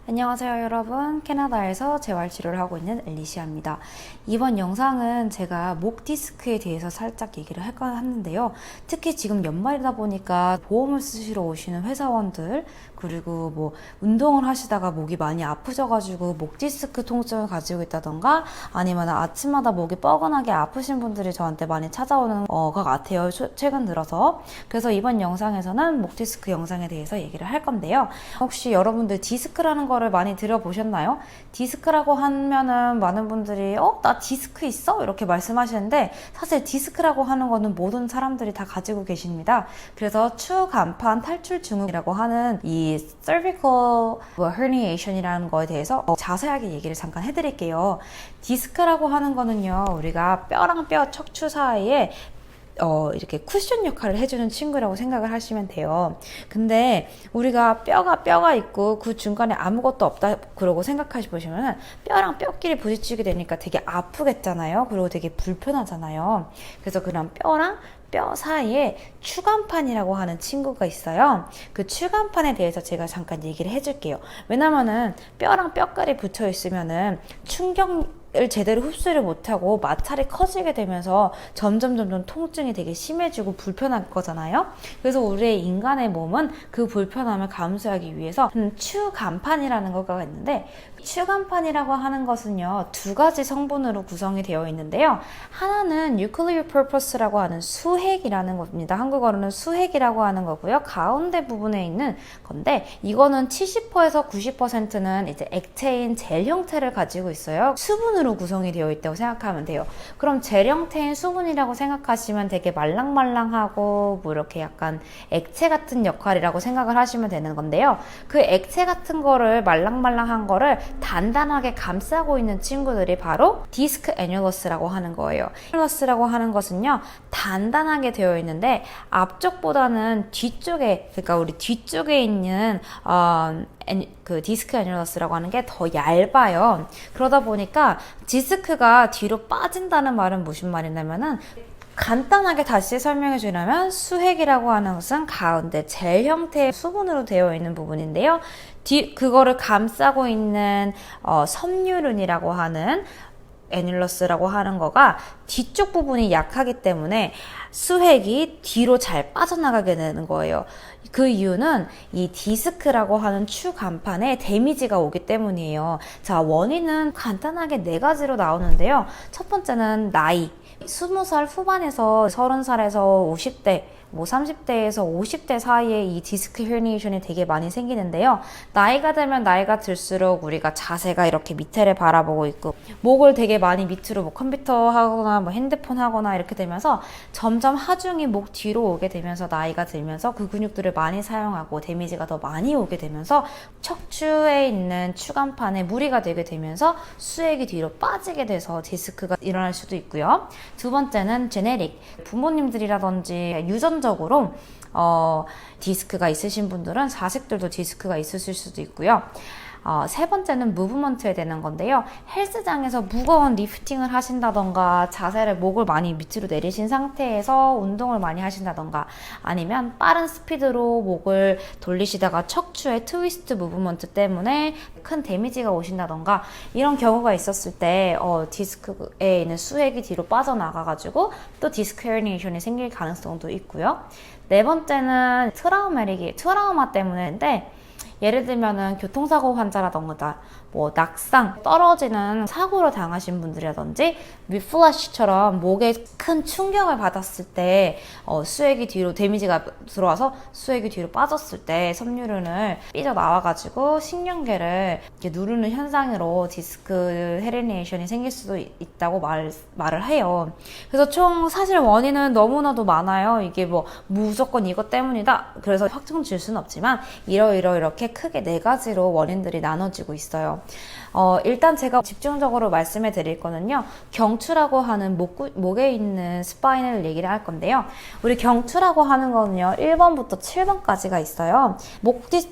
안녕하세요 여러분, 캐나다에서 재활치료를 하고 있는 엘리시아입니다. 이번 영상은 제가 목 디스크에 대해서 살짝 얘기를 할까 하는데요. 특히 지금 연말이다 보니까 보험을 쓰시러 오시는 회사원들, 그리고 뭐 운동을 하시다가 목이 많이 아프셔가지고 목 디스크 통증을 가지고 있다던가, 아니면 아침마다 목이 뻐근하게 아프신 분들이 저한테 많이 찾아오는 것 같아요, 최근 들어서. 그래서 이번 영상에서는 목 디스크 영상에 대해서 얘기를 할 건데요. 혹시 여러분들 디스크라는 거를 많이 들어보셨나요? 디스크라고 하면은 많은 분들이 나 디스크 있어? 이렇게 말씀하시는데, 사실 디스크라고 하는 거는 모든 사람들이 다 가지고 계십니다. 그래서 추간판 탈출 증후군이라고 하는 이 cervical herniation이라는 거에 대해서 자세하게 얘기를 잠깐 해드릴게요. 디스크라고 하는 거는요, 우리가 뼈랑 뼈 척추 사이에 이렇게 쿠션 역할을 해주는 친구라고 생각을 하시면 돼요. 근데 우리가 뼈가 있고 그 중간에 아무것도 없다 그러고 생각하시 보시면은 뼈랑 뼈끼리 부딪히게 되니까 되게 아프겠잖아요. 그리고 되게 불편하잖아요. 그래서 그런 뼈랑 뼈 사이에 추간판이라고 하는 친구가 있어요. 그 추간판에 대해서 제가 잠깐 얘기를 해줄게요. 왜냐면은 뼈랑 뼈끼리 붙어 있으면은 충격을 제대로 흡수를 못하고 마찰이 커지게 되면서 점점 통증이 되게 심해지고 불편할 거잖아요. 그래서 우리의 인간의 몸은 그 불편함을 감수하기 위해서 추간판이라는 거가 있는데, 추간판이라고 하는 것은요, 두 가지 성분으로 구성이 되어 있는데요. 하나는 nuclear purpose라고 하는 수핵이라는 겁니다. 한국어로는 수핵이라고 하는 거고요. 가운데 부분에 있는 건데, 이거는 70%에서 90%는 이제 액체인 젤 형태를 가지고 있어요. 수분으로 구성이 되어 있다고 생각하면 돼요. 그럼 젤 형태인 수분이라고 생각하시면 되게 말랑말랑하고 뭐 이렇게 약간 액체 같은 역할이라고 생각을 하시면 되는 건데요. 그 액체 같은 거를, 말랑말랑한 거를 단단하게 감싸고 있는 친구들이 바로 디스크 애뉴러스라고 하는 거예요. 애뉴러스라고 하는 것은요, 단단하게 되어 있는데 앞쪽보다는 뒤쪽에, 그러니까 우리 뒤쪽에 있는 그 디스크 애뉴러스라고 하는 게 더 얇아요. 그러다 보니까 디스크가 뒤로 빠진다는 말은 무슨 말이냐면은, 간단하게 다시 설명해 주려면, 수핵이라고 하는 것은 가운데 젤 형태의 수분으로 되어 있는 부분인데요. 그거를 감싸고 있는 섬유륜이라고 하는 애뉴러스라고 하는 거가 뒤쪽 부분이 약하기 때문에 수핵이 뒤로 잘 빠져나가게 되는 거예요. 그 이유는 이 디스크라고 하는 추간판에 데미지가 오기 때문이에요. 자, 원인은 간단하게 네 가지로 나오는데요. 첫 번째는 나이. 20살 후반에서 30살에서 50대, 뭐 30대에서 50대 사이에 이 디스크 헤르니에이션이 되게 많이 생기는데요. 나이가 들면 나이가 들수록 우리가 자세가 이렇게 밑에를 바라보고 있고, 목을 되게 많이 밑으로 뭐 컴퓨터 하거나 뭐 핸드폰 하거나 이렇게 되면서 점점 하중이 목 뒤로 오게 되면서, 나이가 들면서 그 근육들을 많이 사용하고 데미지가 더 많이 오게 되면서 척추에 있는 추간판에 무리가 되게 되면서 수액이 뒤로 빠지게 돼서 디스크가 일어날 수도 있고요. 두 번째는 제네릭. 부모님들이라든지 유전적으로 디스크가 있으신 분들은 자식들도 디스크가 있으실 수도 있고요. 세 번째는 무브먼트에 되는 건데요. 헬스장에서 무거운 리프팅을 하신다던가, 자세를 목을 많이 밑으로 내리신 상태에서 운동을 많이 하신다던가, 아니면 빠른 스피드로 목을 돌리시다가 척추의 트위스트 무브먼트 때문에 큰 데미지가 오신다던가, 이런 경우가 있었을 때 디스크에 있는 수액이 뒤로 빠져나가가지고 또 디스크 헤르니에이션이 생길 가능성도 있고요. 네 번째는 트라우마 때문인데, 예를 들면은 교통사고 환자라던가, 뭐 낙상, 떨어지는 사고를 당하신 분들이라든지, 위플래시처럼 목에 큰 충격을 받았을 때 수액이 뒤로, 데미지가 들어와서 수액이 뒤로 빠졌을 때 섬유륜을 삐져나와가지고 신경계를 이렇게 누르는 현상으로 디스크 헤르니에이션이 생길 수도 있다고 말을 해요. 그래서 총 사실 원인은 너무나도 많아요. 이게 뭐 무조건 이것 때문이다, 그래서 확정 질 수는 없지만 이렇게 크게 네 가지로 원인들이 나눠지고 있어요. 일단 제가 집중적으로 말씀해 드릴 거는요, 경추라고 하는 목에 있는 스파인을 얘기를 할 건데요. 우리 경추라고 하는 거는요, 1번부터 7번까지가 있어요.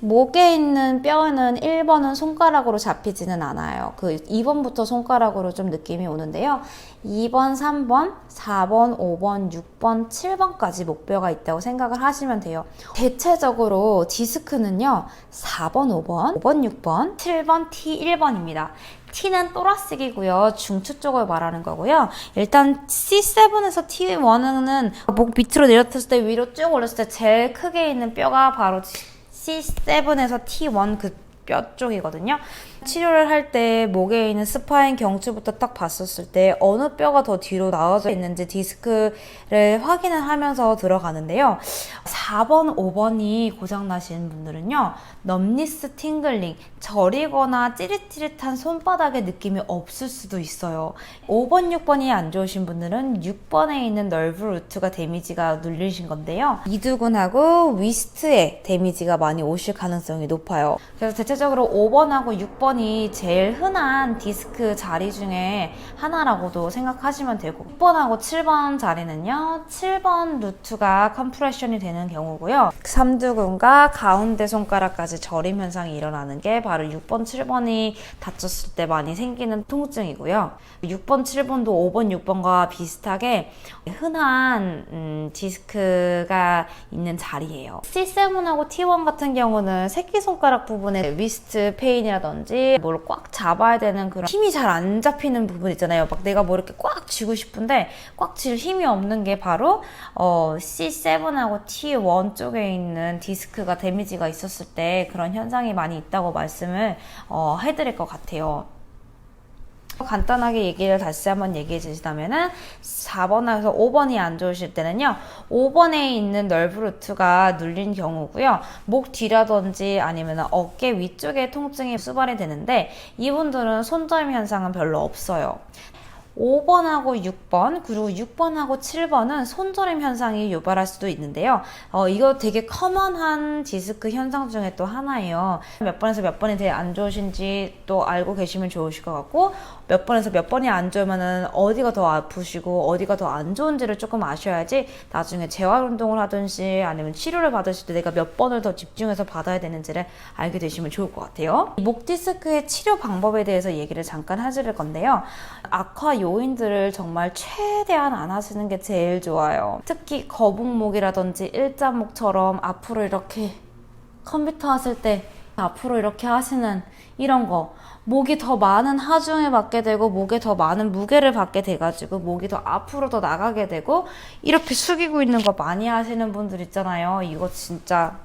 목에 있는 뼈는 1번은 손가락으로 잡히지는 않아요. 그 2번부터 손가락으로 좀 느낌이 오는데요. 2번, 3번, 4번, 5번, 6번, 7번까지 목뼈가 있다고 생각을 하시면 돼요. 대체적으로 디스크는요, 4번, 5번, 5번, 6번, 7번, T1번입니다. T는 또라스기고요. 중추 쪽을 말하는 거고요. 일단 C7에서 T1은 목 밑으로 내려탔을 때 위로 쭉 올렸을 때 제일 크게 있는 뼈가 바로 C7에서 T1 그 뼈 쪽이거든요. 치료를 할 때 목에 있는 스파인 경추부터 딱 봤었을 때 어느 뼈가 더 뒤로 나와져 있는지 디스크를 확인을 하면서 들어가는데요. 4번, 5번이 고장나신 분들은요. 넘니스 팅글링, 저리거나 찌릿찌릿한 손바닥의 느낌이 없을 수도 있어요. 5번, 6번이 안 좋으신 분들은 6번에 있는 널브 루트가 데미지가 눌리신 건데요. 이두근하고 위스트에 데미지가 많이 오실 가능성이 높아요. 그래서 대체적으로 5번하고 6번이 제일 흔한 디스크 자리 중에 하나라고도 생각하시면 되고 6번하고 7번 자리는요. 7번 루트가 컴프레션이 되는 경우고요. 삼두근과 가운데 손가락까지 저림 현상이 일어나는 게 바로 6번, 7번이 다쳤을 때 많이 생기는 통증이고요. 6번, 7번도 5번, 6번과 비슷하게 흔한 디스크가 있는 자리예요. C7하고 T1 같은 경우는 새끼손가락 부분에 위스트 페인이라든지 뭘 꽉 잡아야 되는 그런 힘이 잘 안 잡히는 부분 있잖아요. 막 내가 뭐 이렇게 꽉 쥐고 싶은데 꽉 쥘 힘이 없는 게 바로 C7하고 T1 쪽에 있는 디스크가 데미지가 있었을 때 그런 현상이 많이 있다고 말씀을 해드릴 것 같아요. 간단하게 얘기를 다시 한번 얘기해 주시다면은 4번에서 5번이 안 좋으실 때는요. 5번에 있는 널브 루트가 눌린 경우고요. 목 뒤라든지 아니면 어깨 위쪽에 통증이 수발이 되는데 이분들은 손저림 현상은 별로 없어요. 5번하고 6번 그리고 6번하고 7번은 손저림 현상이 유발할 수도 있는데요. 이거 되게 커먼한 디스크 현상 중에 또 하나예요. 몇 번에서 몇 번이 되게 안 좋으신지 또 알고 계시면 좋으실 것 같고 몇 번에서 몇 번이 안 좋으면은 어디가 더 아프시고 어디가 더 안 좋은지를 조금 아셔야지 나중에 재활 운동을 하든지 아니면 치료를 받으실 때 내가 몇 번을 더 집중해서 받아야 되는지를 알게 되시면 좋을 것 같아요. 목 디스크의 치료 방법에 대해서 얘기를 잠깐 해드릴 건데요. 악화 요인들을 정말 최대한 안 하시는 게 제일 좋아요. 특히 거북목이라든지 일자목처럼 앞으로 이렇게 컴퓨터 하실 때 앞으로 이렇게 하시는 이런 거 목이 더 많은 하중을 받게 되고 목에 더 많은 무게를 받게 돼가지고 목이 더 앞으로 더 나가게 되고 이렇게 숙이고 있는 거 많이 하시는 분들 있잖아요. 이거 진짜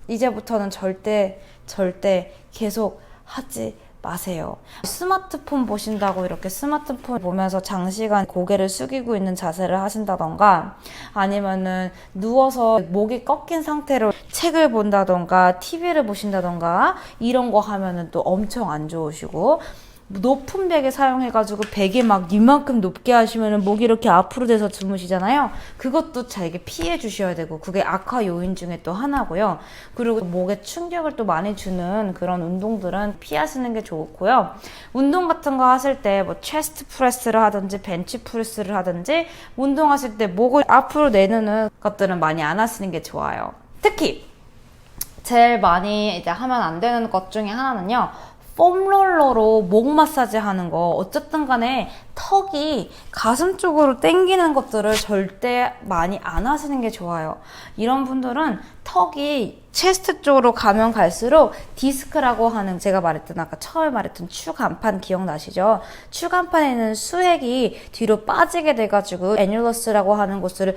이제부터는 절대 계속 하지 마세요. 스마트폰 보신다고 이렇게 스마트폰 보면서 장시간 고개를 숙이고 있는 자세를 하신다던가 아니면은 누워서 목이 꺾인 상태로 책을 본다던가 TV를 보신다던가 이런 거 하면은 또 엄청 안 좋으시고 높은 베개 사용해가지고 베개 막 이만큼 높게 하시면은 목이 이렇게 앞으로 돼서 주무시잖아요. 그것도 잘게 피해 주셔야 되고 그게 악화 요인 중에 또 하나고요. 그리고 목에 충격을 또 많이 주는 그런 운동들은 피하시는 게 좋고요. 운동 같은 거 하실 때 뭐 체스트 프레스를 하든지 벤치 프레스를 하든지 운동하실 때 목을 앞으로 내놓는 것들은 많이 안 하시는 게 좋아요. 특히 제일 많이 이제 하면 안 되는 것 중에 하나는요. 폼롤러로 목 마사지 하는 거 어쨌든 간에 턱이 가슴 쪽으로 당기는 것들을 절대 많이 안 하시는 게 좋아요. 이런 분들은 턱이 체스트 쪽으로 가면 갈수록 디스크라고 하는 제가 말했던 아까 처음에 말했던 추간판 기억나시죠? 추간판에는 수액이 뒤로 빠지게 돼가지고 애뉴러스라고 하는 곳을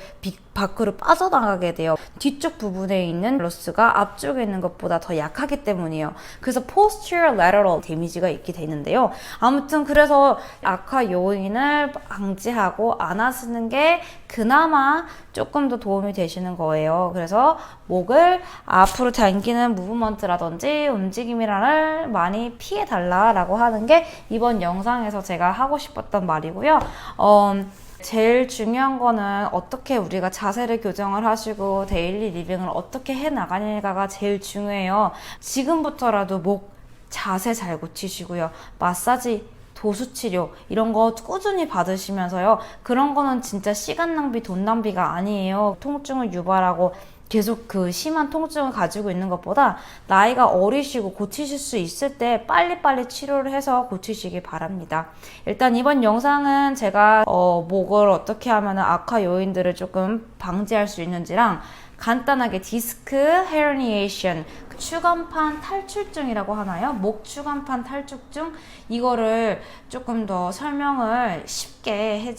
밖으로 빠져나가게 돼요. 뒤쪽 부분에 있는 러스가 앞쪽에 있는 것보다 더 약하기 때문이에요. 그래서 posterior lateral 데미지가 있게 되는데요. 아무튼 그래서 악화 요인을 방지하고 안 하시는 게 그나마 조금 더 도움이 되시는 거예요. 그래서 목을 앞으로 당기는 무브먼트라든지 움직임이란을 많이 피해달라라고 하는 게 이번 영상에서 제가 하고 싶었던 말이고요. 제일 중요한 거는 어떻게 우리가 자세를 교정을 하시고 데일리 리빙을 어떻게 해 나가느냐가 제일 중요해요. 지금부터라도 목 자세 잘 고치시고요. 마사지 도수치료 이런 거 꾸준히 받으시면서요. 그런 거는 진짜 시간 낭비, 돈 낭비가 아니에요. 통증을 유발하고 계속 그 심한 통증을 가지고 있는 것보다 나이가 어리시고 고치실 수 있을 때 빨리빨리 치료를 해서 고치시기 바랍니다. 일단 이번 영상은 제가 목을 어떻게 하면 악화 요인들을 조금 방지할 수 있는지랑 간단하게 디스크 헤르니에이션 추간판 탈출증이라고 하나요? 목 추간판 탈출증? 이거를 조금 더 설명을 쉽게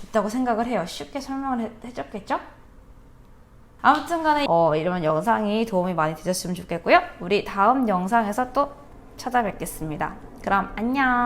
있다고 생각을 해요. 쉽게 설명을 해줬겠죠? 아무튼 간에 이런 영상이 도움이 많이 되셨으면 좋겠고요. 우리 다음 영상에서 또 찾아뵙겠습니다. 그럼 안녕.